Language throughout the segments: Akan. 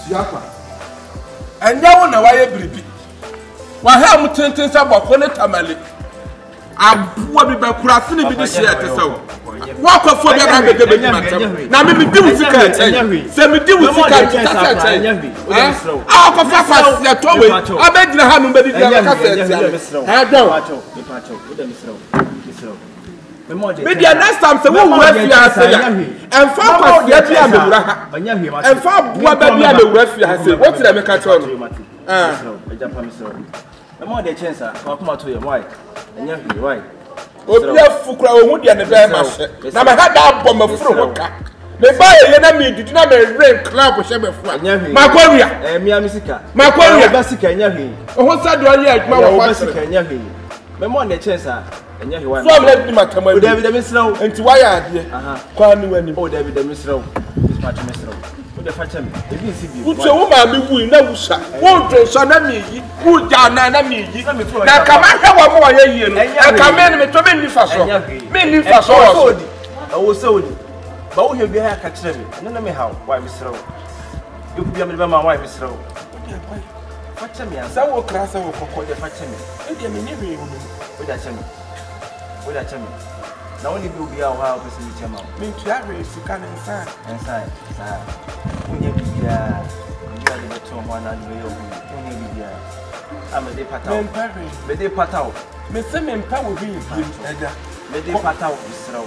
Siapa. And now na why bribi. Wa ha mu tenten sa bofo ne tamale. Abuwa bi ba kurase ne bi de share te sawo. Wa kwafo bi ba be de matam. Na me di wusika chen. Se me di wusika chen. Ah kwafo fa se to we. Abegina ha no be di ka se. Ha do. Media next time say we wura fi ase ya. Emfa kwase ya bi amewura ha. Emfa buwa ba bi amewura fi ase. What did I make at all? The more the chance are come out to your wife. And you why? Obi afukura ohun dia ne be ma hye. Na me ha da bom afuro hoka. Me buy ye na me didi na me rain club hye be fu. Makwawia. Me amisika. Makwawia. Basika nya hwe. Ohun sa do ali aduma wo basika nya hwe. Me more the chance are nya hwe wa. So me let matam. O David Misraw. Enti why ade? Kwa ni wani. O David Misraw. Dispatch Misraw. The fachem e bi si bi uche wo ma me wu na wusa wo do so na me yi wo ja na me yi na ka ma hwe wo mo ye yi no e ka me me to me ni fa so o so odi ba wo he bi ha ka kire me na me ha why me srew e ku bi me ba ma why me srew fachem ya sa wo kra sa wo kokko de fachem e de me ni hwe wo wo da chem na woni bi obi a wo ha opese mi chema me ntua hwe sika na inside sa unye bibia ndia de beto ho na de yo unye bibia amede pataw me de pataw me se me mpa wo bi eda me de pataw misraw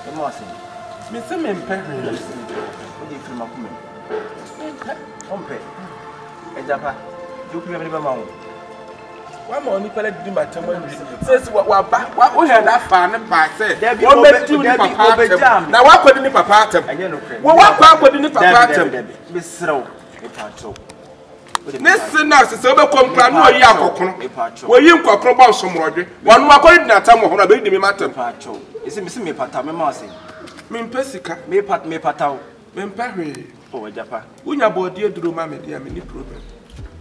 e mo ase me se me mpa o de firma kuma ompe ejapa ju ku me ba ma wo wa ma oni pele di matam ani says wa ba wo he da fa ne ba say wo metu ni papa na wa kwodi ni papa atam wo wa kwodi ni papa atam be srew e patro ne sina se be kompra no yi akokono wo yi nkokoro ba nsomrodwe wonu akori di atam ho na be di me matam patro isi me pata me ma say me mpesika me pataw me mpahwe o wajapa unya bodi eduro ma me dia me ni problem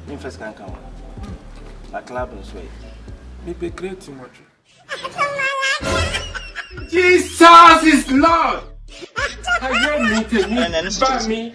me first kan kan la club is way. Me be great too much. Jesus is Lord. I am meeting me.